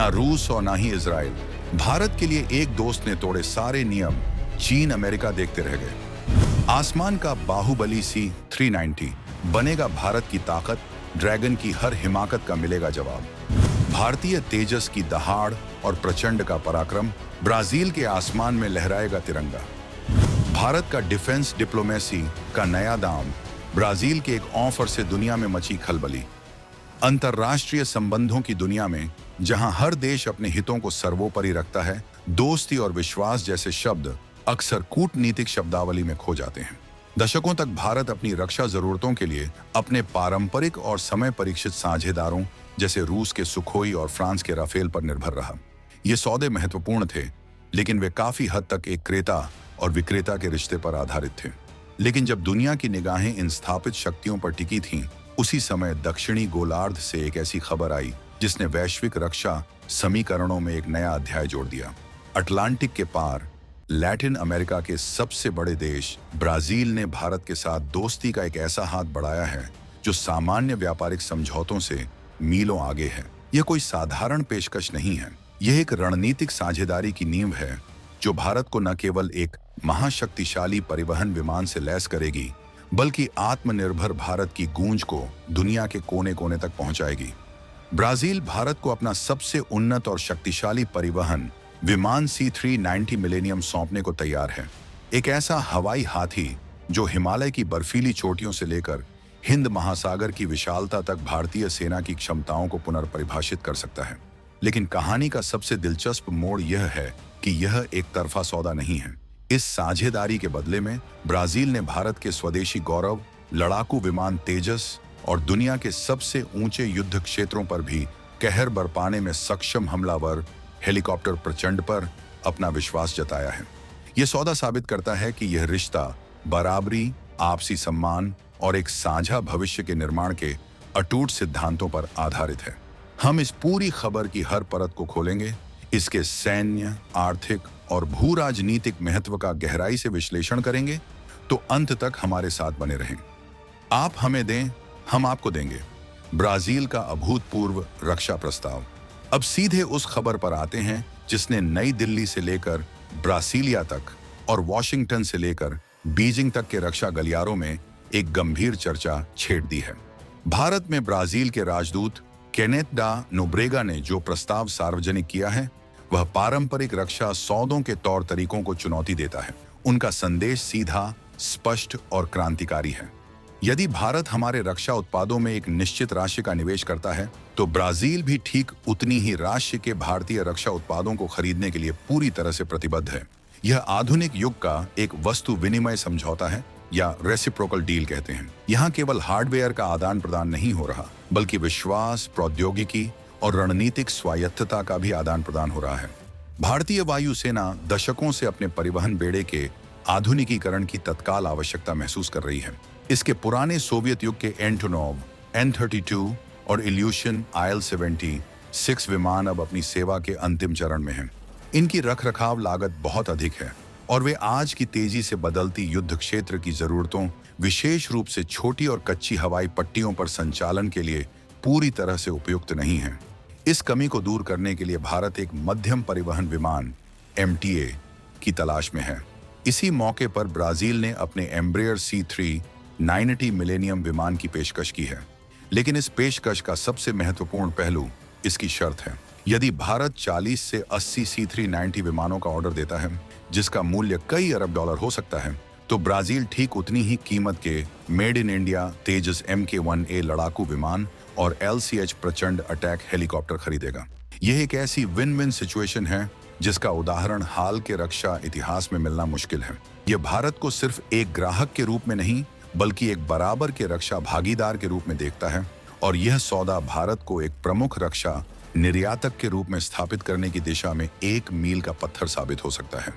ना रूस और ना ही इजराइल। भारत के लिए एक दोस्त ने तोड़े सारे नियम, चीन अमेरिका देखते रह गए। आसमान का बाहुबली C-390 बनेगा भारत की ताकत, ड्रैगन की हर हिमाकत का मिलेगा जवाब। भारतीय तेजस की दहाड़ और प्रचंड का पराक्रम, ब्राजील के आसमान में लहराएगा तिरंगा। भारत का डिफेंस डिप्लोमेसी का नया दाम, ब्राजील के एक ऑफर से दुनिया में मची खलबली। अंतर्राष्ट्रीय संबंधों की दुनिया में जहां हर देश अपने हितों को सर्वोपरि रखता है, दोस्ती और विश्वास जैसे शब्द अक्सर कूटनीतिक शब्दावली में खो जाते हैं। दशकों तक भारत अपनी रक्षा जरूरतों के लिए अपने पारंपरिक और समय परीक्षित साझेदारों जैसे रूस के सुखोई और फ्रांस के राफेल पर निर्भर रहा। ये सौदे महत्वपूर्ण थे, लेकिन वे काफी हद तक एक क्रेता और विक्रेता के रिश्ते पर आधारित थे। लेकिन जब दुनिया की निगाहें इन स्थापित शक्तियों पर टिकी थीं, उसी समय दक्षिणी गोलार्ध से एक ऐसी खबर आई जिसने वैश्विक रक्षा समीकरणों में एक नया अध्याय जोड़ दिया। अटलांटिक के पार लैटिन अमेरिका के सबसे बड़े देश ब्राजील ने भारत के साथ दोस्ती का एक ऐसा हाथ बढ़ाया है जो सामान्य व्यापारिक समझौतों से मीलों आगे है। यह कोई साधारण पेशकश नहीं है, यह एक रणनीतिक साझेदारी की नींव है जो भारत को न केवल एक महाशक्तिशाली परिवहन विमान से लैस करेगी, बल्कि आत्मनिर्भर भारत की गूंज को दुनिया के कोने कोने तक पहुंचाएगी। ब्राजील भारत को अपना सबसे उन्नत और शक्तिशाली परिवहन विमान C-390 मिलेनियम सौंपने को तैयार है। एक ऐसा हवाई हाथी जो हिमालय की बर्फीली चोटियों से लेकर हिंद महासागर की विशालता तक भारतीय सेना की क्षमताओं को पुनर्परिभाषित कर सकता है। लेकिन कहानी का सबसे दिलचस्प मोड़ यह है कि यह एक तरफा सौदा नहीं है। इस साझेदारी के बदले में ब्राजील ने भारत के स्वदेशी गौरव, लड़ाकू विमान तेजस और दुनिया के सबसे ऊंचे युद्ध क्षेत्रों पर भी कहर बरपाने में सक्षम हमलावर हेलीकॉप्टर प्रचंड पर अपना विश्वास जताया है। यह सौदा साबित करता है कि यह रिश्ता बराबरी, आपसी सम्मान और एक साझा भविष्य के निर्माण के अटूट सिद्धांतों पर आधारित है। हम इस पूरी खबर की हर परत को खोलेंगे, इसके सैन्य, आर्थिक और भू राजनीतिक महत्व का गहराई से विश्लेषण करेंगे, तो अंत तक हमारे साथ बने रहें। आप हमें दें, हम आपको देंगे। ब्राजील का अभूतपूर्व रक्षा प्रस्ताव। अब सीधे उस खबर पर आते हैं जिसने नई दिल्ली से लेकर ब्रासीलिया तक और वॉशिंगटन से लेकर बीजिंग तक के रक्षा गलियारों में एक गंभीर चर्चा छेड़ दी है। भारत में ब्राजील के राजदूत केनेथ डा नोब्रेगा ने जो प्रस्ताव सार्वजनिक किया है, वह पारंपरिक रक्षा सौदों के तौर तरीकों को चुनौती देता है। उनका संदेश सीधा, स्पष्ट और क्रांतिकारी है। यदि भारत हमारे रक्षा उत्पादों में एक निश्चित राशि का निवेश करता है, तो ब्राजील भी ठीक उतनी ही राशि के भारतीय रक्षा उत्पादों को खरीदने के लिए पूरी तरह से प्रतिबद्ध है। यह आधुनिक युग का एक वस्तु विनिमय समझौता है, या रेसिप्रोकल डील कहते हैं। यहाँ केवल हार्डवेयर का आदान प्रदान नहीं हो रहा, बल्कि विश्वास, प्रौद्योगिकी और रणनीतिक स्वायत्तता का भी आदान प्रदान हो रहा है। भारतीय वायुसेना दशकों से अपने परिवहन बेड़े के आधुनिकीकरण की तत्काल आवश्यकता महसूस कर रही है। इसके पुराने सोवियत युग के एंटोनोव, N-32 और इल्यूशन IL-76 विमान अब अपनी सेवा के अंतिम चरण में हैं। इनकी रखरखाव लागत बहुत अधिक है और वे आज की तेजी से बदलती युद्ध क्षेत्र की जरूरतों, विशेष रूप से छोटी और कच्ची हवाई पट्टियों पर संचालन के लिए पूरी तरह से उपयुक्त नहीं हैं। इस कमी को दूर करने के लिए भारत एक मध्यम परिवहन विमान MTA की तलाश में है। इसी मौके पर ब्राजील ने अपने एम्ब्रेयर C-390 मिलेनियम विमान की पेशकश की है। लेकिन इस पेशकश का सबसे महत्वपूर्ण पहलू इसकी शर्त है। यदि भारत 40 से 80 C-390 विमानों का ऑर्डर देता है, जिसका मूल्य कई अरब डॉलर हो सकता है, तो ब्राजील ठीक उतनी ही कीमत के made in India Tejas Mk-1A लड़ाकू विमान और LCH प्रचंड अटैक हेलीकॉप्टर खरीदेगा। यह एक ऐसी विन विन सिचुएशन है जिसका उदाहरण हाल के रक्षा इतिहास में मिलना मुश्किल है। यह भारत को सिर्फ एक ग्राहक के रूप में नहीं, बल्कि एक बराबर के रक्षा भागीदार के रूप में देखता है, और यह सौदा भारत को एक प्रमुख रक्षा निर्यातक के रूप में स्थापित करने की दिशा में एक मील का पत्थर साबित हो सकता है।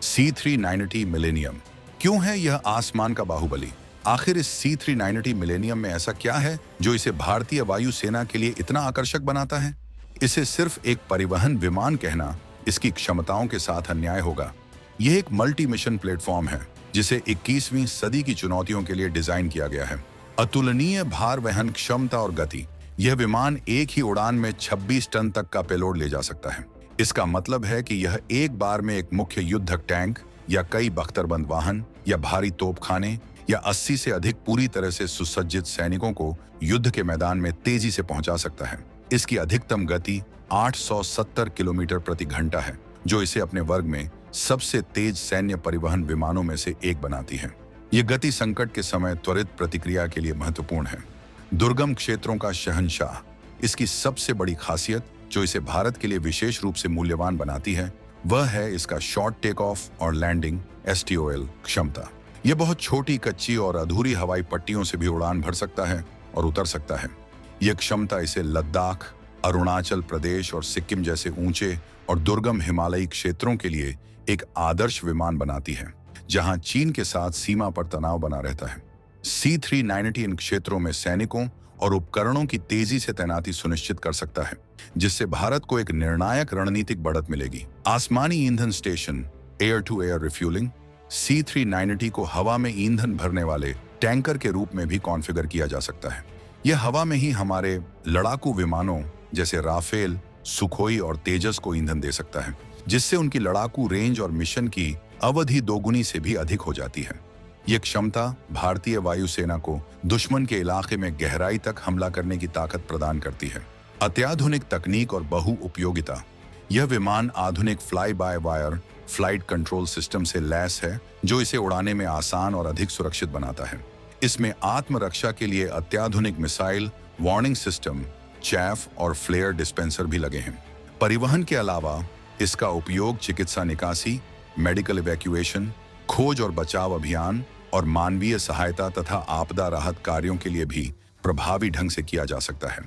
C-390 मिलेनियम क्यों है यह आसमान का बाहुबली? आखिर इस C-390 मिलेनियम में ऐसा क्या है जो इसे भारतीय वायुसेना के लिए इतना आकर्षक बनाता है? इसे सिर्फ एक परिवहन विमान कहना इसकी क्षमताओं के साथ अन्याय होगा। यह एक मल्टी मिशन प्लेटफॉर्म है जिसे 21वीं सदी की चुनौतियों के लिए डिजाइन किया गया है। अतुलनीय भार वहन क्षमता और गति, यह विमान एक ही उड़ान में 26 टन तक का पेलोड ले जा सकता है। इसका मतलब है कि यह एक बार में एक मुख्य युद्धक टैंक या कई बख्तरबंद वाहन या भारी तोपखाने या 80 से अधिक पूरी तरह से सुसज्जित सैनिकों को युद्ध के मैदान में तेजी से पहुंचा सकता है। इसकी अधिकतम गति 870 किलोमीटर प्रति घंटा है, जो इसे अपने वर्ग में सबसे तेज सैन्य परिवहन विमानों में से एक बनाती है। यह गति संकट के समय त्वरित प्रतिक्रिया के लिए महत्वपूर्ण है। दुर्गम क्षेत्रों का शहंशाह। इसकी सबसे बड़ी खासियत जो इसे भारत के लिए विशेष रूप से मूल्यवान बनाती है वह है इसका शॉर्ट टेक ऑफ और लैंडिंग STOL क्षमता। यह बहुत छोटी, कच्ची और अधूरी हवाई पट्टियों से भी उड़ान भर सकता है और उतर सकता है। यह क्षमता इसे लद्दाख, अरुणाचल प्रदेश और सिक्किम जैसे ऊंचे और दुर्गम हिमालयी क्षेत्रों के लिए एक आदर्श विमान बनाती है, जहां चीन के साथ सीमा पर तनाव बना रहता है। C-390 इन क्षेत्रों में सैनिकों और उपकरणों की तेजी से तैनाती सुनिश्चित कर सकता है, जिससे भारत को एक निर्णायक रणनीतिक बढ़त मिलेगी। आसमानी ईंधन station air to air refuelling. C-390 को हवा में ईंधन भरने वाले टैंकर के रूप में भी कॉन्फ़िगर किया जा सकता है। यह हवा में ही हमारे लड़ाकू विमानों जैसे राफेल, सुखोई और तेजस को ईंधन दे सकता है, जिससे उनकी लड़ाकू रेंज और मिशन की अवधि दोगुनी से भी अधिक हो जाती है। यह क्षमता भारतीय वायुसेना को दुश्मन के इलाके में गहराई तक हमला करने की ताकत प्रदान करती है। अत्याधुनिक तकनीक और बहुउपयोगिता। यह विमान आधुनिक fly by wire flight control system से लैस है, जो इसे उड़ाने में आसान और अधिक सुरक्षित बनाता है। इसमें आत्मरक्षा के लिए अत्याधुनिक मिसाइल वार्निंग सिस्टम, चैफ और फ्लेयर डिस्पेंसर भी लगे हैं। परिवहन के अलावा इसका उपयोग चिकित्सा निकासी, मेडिकल इवैक्यूएशन, खोज और बचाव अभियान और मानवीय सहायता तथा आपदा राहत कार्यों के लिए भी प्रभावी ढंग से किया जा सकता है।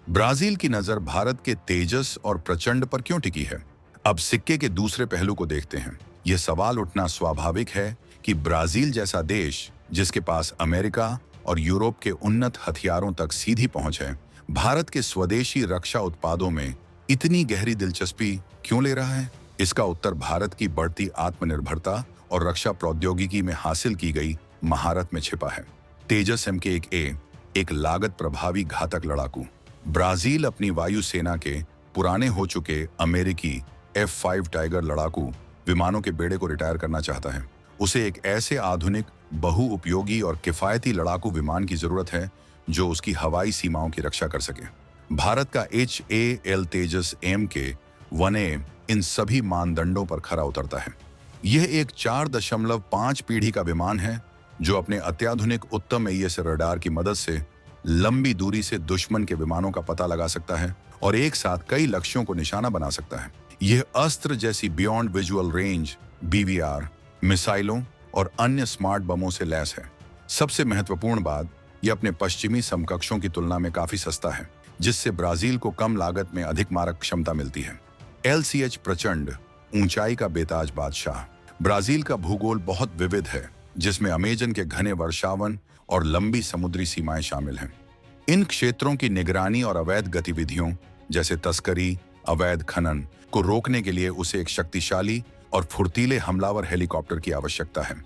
ब्राजील की नजर भारत के तेजस और प्रचंड पर क्यों टिकी है? अब सिक्के के दूसरे पहलू को देखते हैं। यह सवाल उठना स्वाभाविक है कि ब्राजील जैसा देश, जिसके पास अमेरिका और यूरोप के उन्नत हथियारों तक सीधी पहुंच है, भारत के स्वदेशी रक्षा उत्पादों में इतनी गहरी दिलचस्पी क्यों ले रहा है? इसका उत्तर भारत की बढ़ती आत्मनिर्भरता और रक्षा प्रौद्योगिकी में हासिल की गई महारत में छिपा है। तेजस MK-1A एक लागत प्रभावी घातक लड़ाकू। ब्राजील अपनी वायुसेना के पुराने हो चुके अमेरिकी F-5 टाइगर लड़ाकू विमानों के बेड़े को रिटायर करना चाहता है। उसे एक ऐसे आधुनिक, बहुउपयोगी और किफायती लड़ाकू विमान की जरूरत है जो उसकी हवाई सीमाओं की रक्षा कर सके। भारत का HAL तेजस MK-1A इन सभी मानदंडों पर खरा उतरता है। यह एक 4.5 पीढ़ी का विमान है जो अपने अत्याधुनिक उत्तम AES रडार की मदद से लंबी दूरी से दुश्मन के विमानों का पता लगा सकता है और एक साथ कई लक्ष्यों को निशाना बना सकता है। यह अस्त्र जैसी बियॉन्ड विजुअल रेंज BVR मिसाइलों और अन्य स्मार्ट बमों से लैस है। सबसे महत्वपूर्ण बात, यह अपने पश्चिमी समकक्षों की तुलना में काफी सस्ता है, जिससे ब्राजील को कम लागत में अधिक मारक क्षमता मिलती है। LCH प्रचंड ऊंचाई का बेताज बादशाह। ब्राजील का भूगोल बहुत विविध है, जिसमें अमेजन के घने वर्षावन और लंबी समुद्री सीमाएं शामिल हैं। इन क्षेत्रों की निगरानी और अवैध गतिविधियों जैसे तस्करी, अवैध खनन को रोकने के लिए उसे एक शक्तिशाली और फुर्तीले हमलावर हेलीकॉप्टर की आवश्यकता है।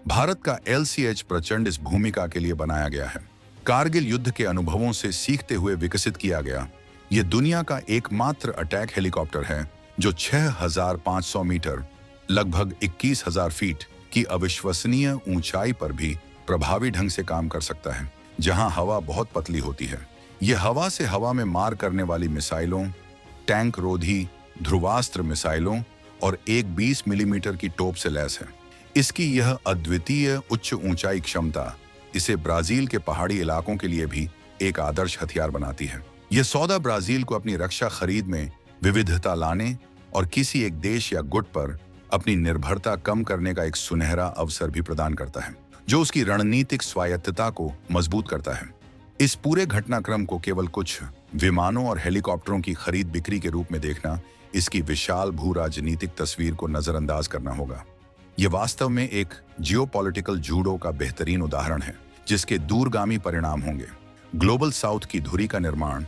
भारत का LCH प्रचंड इस भूमिका के लिए बनाया गया है। कारगिल युद्ध के अनुभवों से सीखते हुए विकसित किया गया, यह दुनिया का एकमात्र अटैक हेलीकॉप्टर है जो 6,500 मीटर लगभग 21,000 फीट की अविश्वसनीय ऊंचाई पर भी प्रभावी ढंग से काम कर सकता है, जहां हवा बहुत पतली होती है। यह हवा से हवा में मार करने वाली मिसाइलों, टैंक रोधी ध्रुवास्त्र मिसाइलों और एक 20 मिलीमीटर की तोप से लैस है। इसकी यह अद्वितीय उच्च ऊंचाई क्षमता इसे ब्राजील के पहाड़ी इलाकों के लिए भी एक आदर्श हथियार बनाती है। यह सौदा ब्राजील को अपनी रक्षा खरीद में विविधता लाने और किसी एक देश या गुट पर अपनी निर्भरता कम करने का एक सुनहरा अवसर भी प्रदान करता है, जो उसकी रणनीतिक स्वायत्तता को मजबूत करता है। इस पूरे घटनाक्रम को केवल कुछ विमानों और हेलीकॉप्टरों की खरीद बिक्री के रूप में देखना, इसकी विशाल भू राजनीतिक तस्वीर को नजरअंदाज करना होगा। यह वास्तव में एक जियोपॉलिटिकल जूडो का बेहतरीन उदाहरण है, जिसके दूरगामी परिणाम होंगे। ग्लोबल साउथ की धुरी का निर्माण।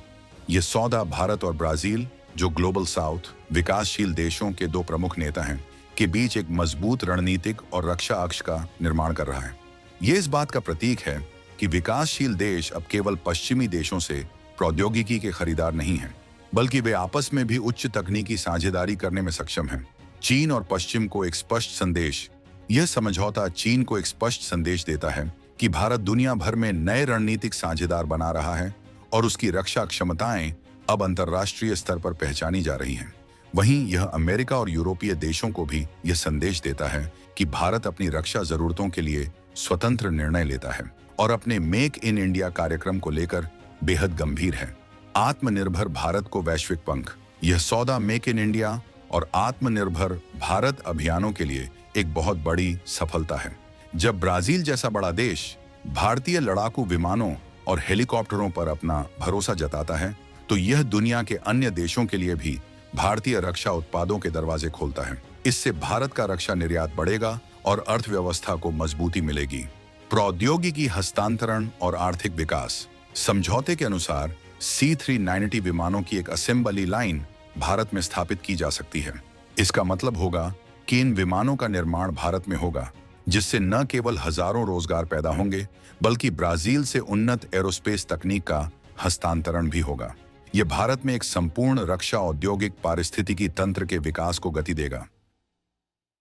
यह सौदा भारत और ब्राजील, जो ग्लोबल साउथ विकासशील देशों के दो प्रमुख नेता हैं, के बीच एक मजबूत रणनीतिक और रक्षा अक्ष का निर्माण कर रहा है। यह इस बात का प्रतीक है कि विकासशील देश अब केवल पश्चिमी देशों से प्रौद्योगिकी के खरीदार नहीं हैं, बल्कि वे आपस में भी उच्च तकनीकी साझेदारी करने में सक्षम हैं। चीन और पश्चिम को एक स्पष्ट संदेश। यह समझौता चीन को एक स्पष्ट संदेश देता है कि भारत दुनिया भर में नए रणनीतिक साझेदार बना रहा है और उसकी रक्षा क्षमताएं अब अंतर्राष्ट्रीय स्तर पर पहचानी जा रही हैं। वहीं यह अमेरिका और यूरोपीय देशों को भी यह संदेश देता है कि भारत अपनी रक्षा जरूरतों के लिए स्वतंत्र निर्णय लेता है और अपने मेक इन इंडिया कार्यक्रम को लेकर बेहद गंभीर है। आत्मनिर्भर भारत को वैश्विक पंख। यह सौदा मेक इन इंडिया और आत्मनिर्भर भारत अभियानों के लिए एक बहुत बड़ी सफलता है। जब ब्राजील जैसा बड़ा देश भारतीय लड़ाकू विमानों और हेलीकॉप्टरों पर अपना भरोसा जताता है, तो यह दुनिया के अन्य देशों के लिए भी भारतीय रक्षा उत्पादों के दरवाजे खोलता है। इससे भारत का रक्षा निर्यात बढ़ेगा और अर्थव्यवस्था को मजबूती मिलेगी। प्रौद्योगिकी हस्तांतरण और आर्थिक विकास। समझौते के अनुसार C-390 विमानों की एक असेंबली लाइन भारत में स्थापित की जा सकती है। इसका मतलब होगा कि इन विमानों का निर्माण भारत में होगा, जिससे न केवल हजारों रोजगार पैदा होंगे, बल्कि ब्राजील से उन्नत एरोस्पेस तकनीक का हस्तांतरण भी होगा। यह भारत में एक संपूर्ण रक्षा औद्योगिक पारिस्थितिकी तंत्र के विकास को गति देगा।